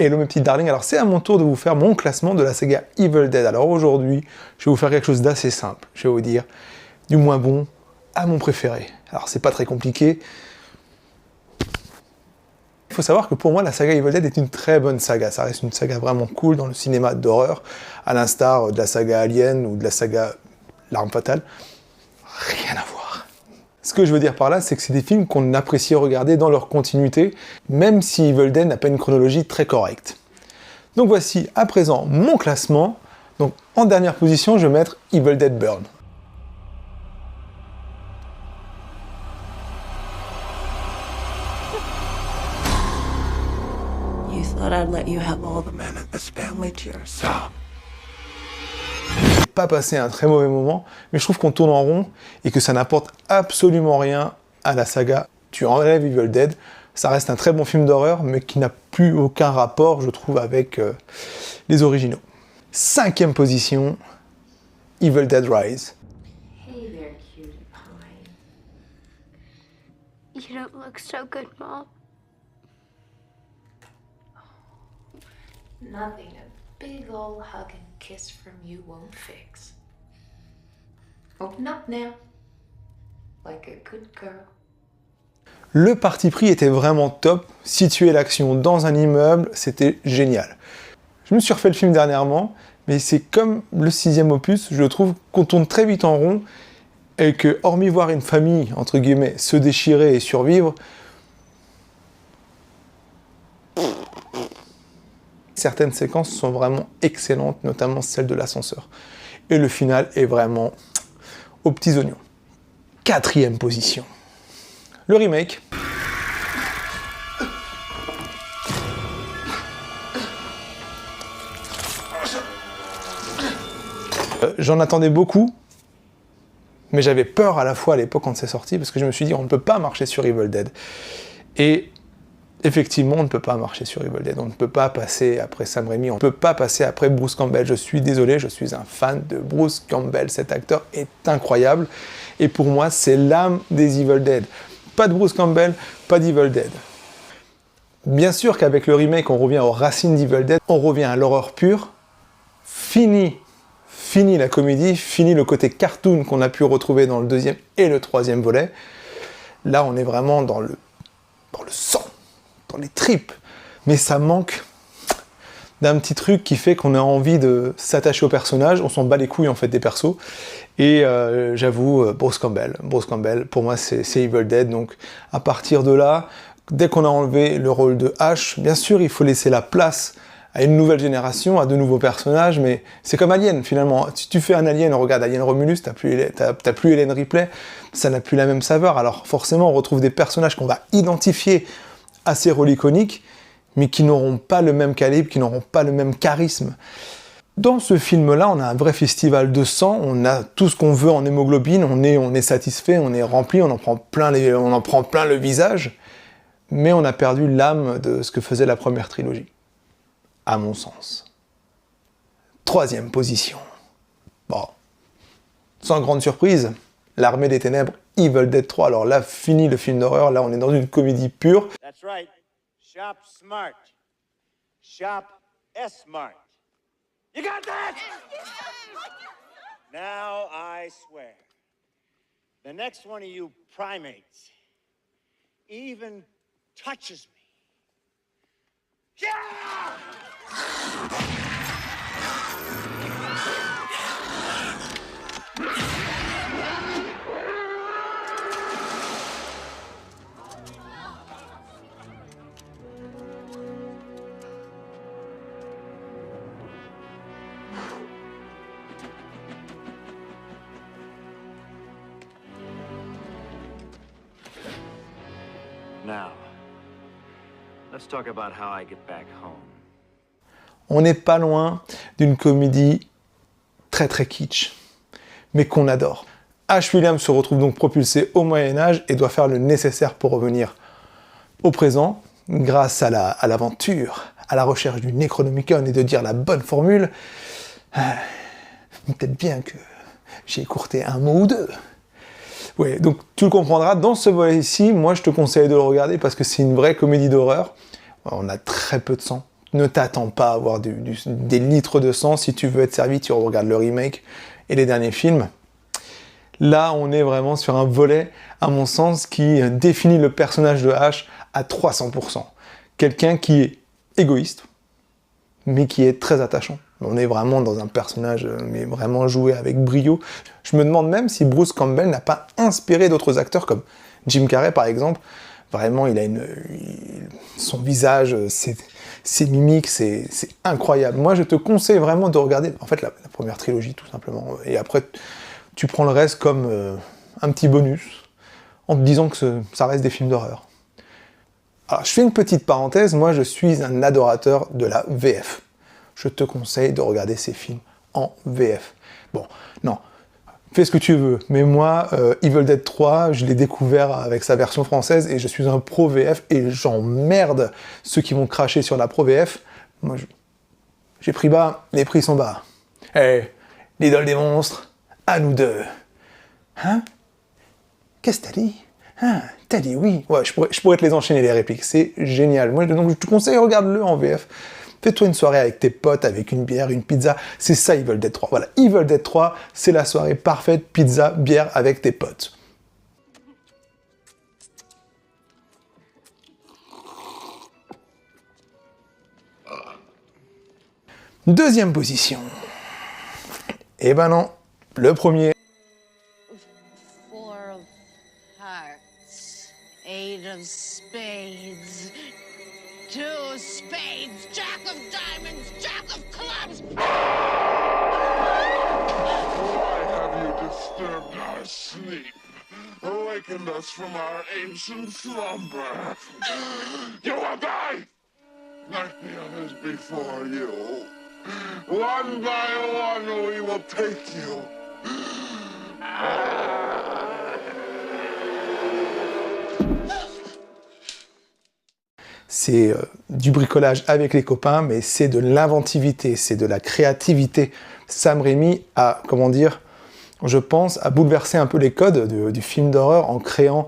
Hello mes petites darlings, alors c'est à mon tour de vous faire mon classement de la saga Evil Dead. Alors aujourd'hui, je vais vous faire quelque chose d'assez simple. Je vais vous dire du moins bon à mon préféré. Alors c'est pas très compliqué. Il faut savoir que pour moi, la saga Evil Dead est une très bonne saga. Ça reste une saga vraiment cool dans le cinéma d'horreur, à l'instar de la saga Alien ou de la saga L'Arme Fatale. Rien à voir. Ce que je veux dire par là, c'est que c'est des films qu'on apprécie regarder dans leur continuité, même si Evil Dead n'a pas une chronologie très correcte. Donc voici à présent mon classement. Donc en dernière position, je vais mettre Evil Dead Burn. You thought I'd let you have all the men in this family to yourself. Pas passé un très mauvais moment, mais je trouve qu'on tourne en rond et que ça n'apporte absolument rien à la saga. Tu enlèves Evil Dead, ça reste un très bon film d'horreur, mais qui n'a plus aucun rapport, je trouve, avec les originaux. 5e position, Evil Dead Rise. Hey there, cutie pie. You don't look so good, Mom. Nothing a big old hug and kiss from you won't fix. Open up now, like a good girl. Le parti pris était vraiment top, situer l'action dans un immeuble, c'était génial. Je me suis refait le film dernièrement, mais c'est comme le 6e opus, je trouve qu'on tourne très vite en rond, et que, hormis voir une famille, entre guillemets, se déchirer et survivre, certaines séquences sont vraiment excellentes, notamment celle de l'ascenseur. Et le final est vraiment aux petits oignons. 4e position. Le remake. J'en attendais beaucoup, mais j'avais peur à la fois à l'époque quand c'est sorti, parce que je me suis dit on ne peut pas marcher sur Evil Dead. Et effectivement, on ne peut pas marcher sur Evil Dead, on ne peut pas passer après Sam Raimi, on ne peut pas passer après Bruce Campbell. Je suis désolé, je suis un fan de Bruce Campbell, cet acteur est incroyable, et pour moi, c'est l'âme des Evil Dead. Pas de Bruce Campbell, pas d'Evil Dead. Bien sûr qu'avec le remake, on revient aux racines d'Evil Dead, on revient à l'horreur pure, fini la comédie, fini le côté cartoon qu'on a pu retrouver dans le 2e et le 3e volet. Là, on est vraiment dans le sang, dans les tripes, mais ça manque d'un petit truc qui fait qu'on a envie de s'attacher au personnage, on s'en bat les couilles en fait des persos, et j'avoue, Bruce Campbell, pour moi c'est Evil Dead, donc à partir de là, dès qu'on a enlevé le rôle de Ash, bien sûr il faut laisser la place à une nouvelle génération, à de nouveaux personnages, mais c'est comme Alien finalement. Si tu fais un Alien, regarde Alien Romulus, t'as plus Ellen Ripley, ça n'a plus la même saveur, alors forcément on retrouve des personnages qu'on va identifier à ces rôles iconiques, mais qui n'auront pas le même calibre, qui n'auront pas le même charisme. Dans ce film-là, on a un vrai festival de sang, on a tout ce qu'on veut en hémoglobine, on est satisfait, on est rempli, on en prend plein le visage, mais on a perdu l'âme de ce que faisait la première trilogie, à mon sens. 3e position. Bon, sans grande surprise, l'Armée des Ténèbres, Evil Dead 3. Alors là, fini le film d'horreur, là on est dans une comédie pure. That's right. Shop smart. Shop S-Mart. You got that? Now I swear, the next one of you primates even touches me. Yeah! Now, let's talk about how I get back home. On n'est pas loin d'une comédie très très kitsch, mais qu'on adore. Ash Williams se retrouve donc propulsé au Moyen-Âge et doit faire le nécessaire pour revenir au présent, grâce à l'aventure, à la recherche du Necronomicon et de dire la bonne formule. Peut-être bien que j'ai écourté un mot ou deux. Oui, donc tu le comprendras, dans ce volet-ci, moi je te conseille de le regarder parce que c'est une vraie comédie d'horreur. On a très peu de sang, Ne t'attends pas à avoir des litres de sang. Si tu veux être servi, tu regardes le remake et les derniers films. Là, on est vraiment sur un volet, à mon sens, qui définit le personnage de Ash à 300%. Quelqu'un qui est égoïste, mais qui est très attachant. On est vraiment dans un personnage, mais vraiment joué avec brio. Je me demande même si Bruce Campbell n'a pas inspiré d'autres acteurs, comme Jim Carrey par exemple. Vraiment, son visage, ses mimiques, c'est incroyable. Moi, je te conseille vraiment de regarder, en fait, la première trilogie, tout simplement. Et après, tu prends le reste comme un petit bonus, en te disant que ça reste des films d'horreur. Alors, je fais une petite parenthèse, moi je suis un adorateur de la VF. Je te conseille de regarder ces films en VF. Bon, non, fais ce que tu veux, mais moi, Evil Dead 3, je l'ai découvert avec sa version française et je suis un pro VF et j'emmerde ceux qui vont cracher sur la pro VF. Moi, j'ai pris bas, les prix sont bas. Hey, l'idole des monstres, à nous deux. Hein? Qu'est-ce que t'as dit? Ah, t'as dit oui. Ouais, je pourrais te les enchaîner, les répliques. C'est génial. Moi, donc, je te conseille, regarde-le en VF. Fais-toi une soirée avec tes potes, avec une bière, une pizza. C'est ça, Evil Dead 3. Voilà, Evil Dead 3, c'est la soirée parfaite, pizza, bière avec tes potes. Deuxième position. Eh ben non, le premier. 4 of hearts, 8 of spades, 2 spades, jack of diamonds, jack of clubs. Why have you disturbed our sleep? Awakened us from our ancient slumber. You will die, like the others before you. One by one we will take you. C'est du bricolage avec les copains, mais c'est de l'inventivité, c'est de la créativité. Sam Raimi a, comment dire, je pense, a bouleversé un peu les codes du film d'horreur en créant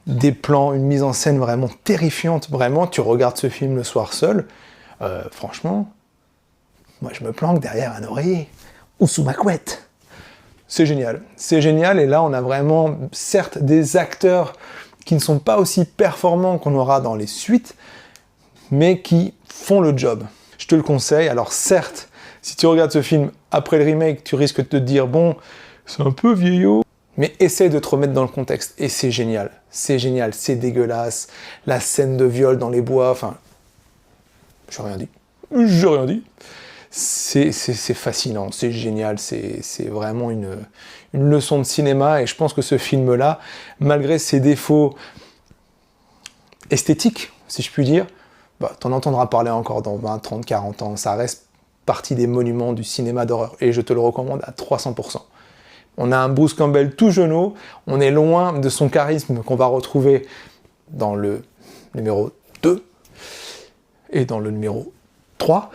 des plans, une mise en scène vraiment terrifiante. Vraiment, tu regardes ce film le soir seul, franchement, moi je me planque derrière un oreiller ou sous ma couette. C'est génial, et là on a vraiment, certes, des acteurs qui ne sont pas aussi performants qu'on aura dans les suites, mais qui font le job. Je te le conseille. Alors certes, si tu regardes ce film après le remake, tu risques de te dire, bon, c'est un peu vieillot, mais essaye de te remettre dans le contexte, et c'est génial, c'est dégueulasse, la scène de viol dans les bois, enfin, j'ai rien dit. C'est fascinant, c'est génial, c'est vraiment une leçon de cinéma, et je pense que ce film-là, malgré ses défauts esthétiques, si je puis dire, bah, t'en entendras parler encore dans 20, 30, 40 ans, ça reste partie des monuments du cinéma d'horreur, et je te le recommande à 300%. On a un Bruce Campbell tout jeuneau, on est loin de son charisme qu'on va retrouver dans le numéro 2 et dans le numéro 3,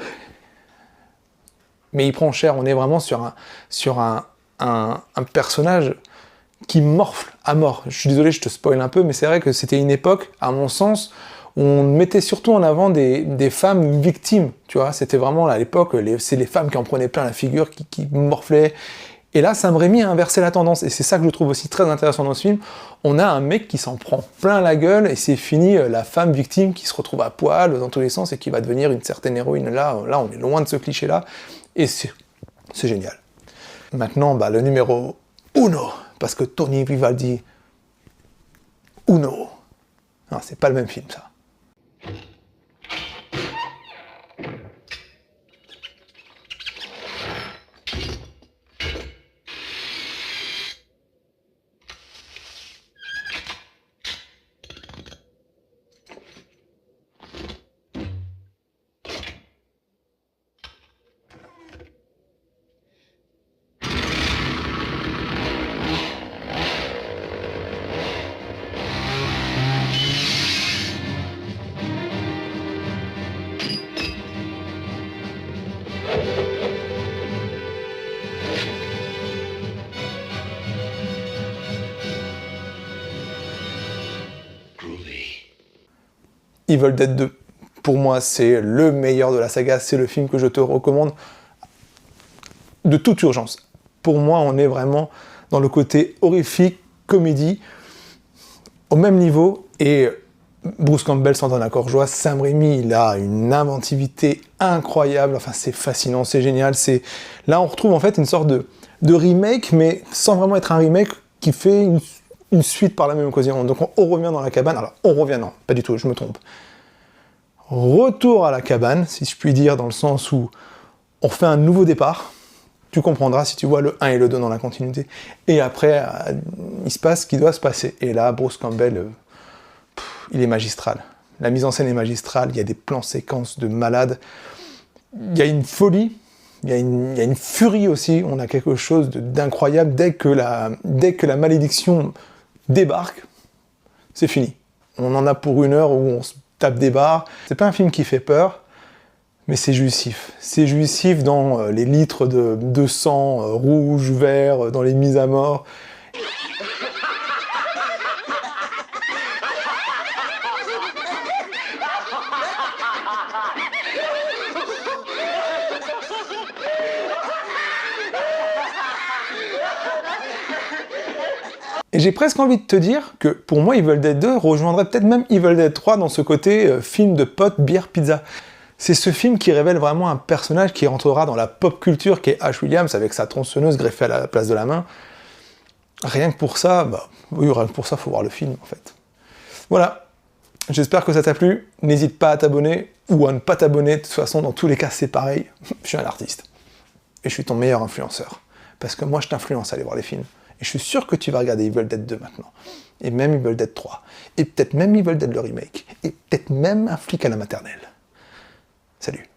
mais il prend cher, on est vraiment sur un personnage qui morfle à mort. Je suis désolé, je te spoil un peu, mais c'est vrai que c'était une époque, à mon sens, où on mettait surtout en avant des femmes victimes, tu vois, c'était vraiment à l'époque, c'est les femmes qui en prenaient plein la figure, qui morflaient, et là, Sam Raimi a inversé la tendance, et c'est ça que je trouve aussi très intéressant dans ce film. On a un mec qui s'en prend plein la gueule, et c'est fini, la femme victime qui se retrouve à poil dans tous les sens, et qui va devenir une certaine héroïne. Là, on est loin de ce cliché-là, et c'est génial. Maintenant, bah, le numéro 1, parce que Tony Vivaldi, Uno. Non, c'est pas le même film, ça. Evil Dead 2, Pour moi, c'est le meilleur de la saga, c'est le film que je te recommande de toute urgence. Pour moi, on est vraiment dans le côté horrifique, comédie, au même niveau, et Bruce Campbell s'entend d'accord joie. Sam Raimi, il a une inventivité incroyable, enfin c'est fascinant, c'est génial. Là on retrouve en fait une sorte de remake, mais sans vraiment être un remake, qui fait une suite par la même occasion. Donc on revient dans la cabane, alors on revient, non, pas du tout, je me trompe. Retour à la cabane, si je puis dire, dans le sens où on refait un nouveau départ. Tu comprendras si tu vois le 1 et le 2 dans la continuité. Et après, il se passe ce qui doit se passer. Et là, Bruce Campbell, il est magistral. La mise en scène est magistrale, il y a des plans séquences de malades. Il y a une folie, il y a une furie aussi. On a quelque chose d'incroyable. Dès que la malédiction débarque, c'est fini. On en a pour 1 heure où on se tape des barres. C'est pas un film qui fait peur, mais c'est jouissif. C'est jouissif dans les litres de sang rouge, vert, dans les mises à mort. Et j'ai presque envie de te dire que pour moi, Evil Dead 2 rejoindrait peut-être même Evil Dead 3 dans ce côté film de potes, bière, pizza. C'est ce film qui révèle vraiment un personnage qui rentrera dans la pop culture, qui est Ash Williams, avec sa tronçonneuse greffée à la place de la main. Rien que pour ça, rien que pour ça, faut voir le film, en fait. Voilà, j'espère que ça t'a plu. N'hésite pas à t'abonner, ou à ne pas t'abonner, de toute façon, dans tous les cas, c'est pareil. Je suis un artiste. Et je suis ton meilleur influenceur. Parce que moi, je t'influence à aller voir les films. Et je suis sûr que tu vas regarder Evil Dead 2 maintenant. Et même Evil Dead 3. Et peut-être même Evil Dead le remake. Et peut-être même Un flic à la maternelle. Salut.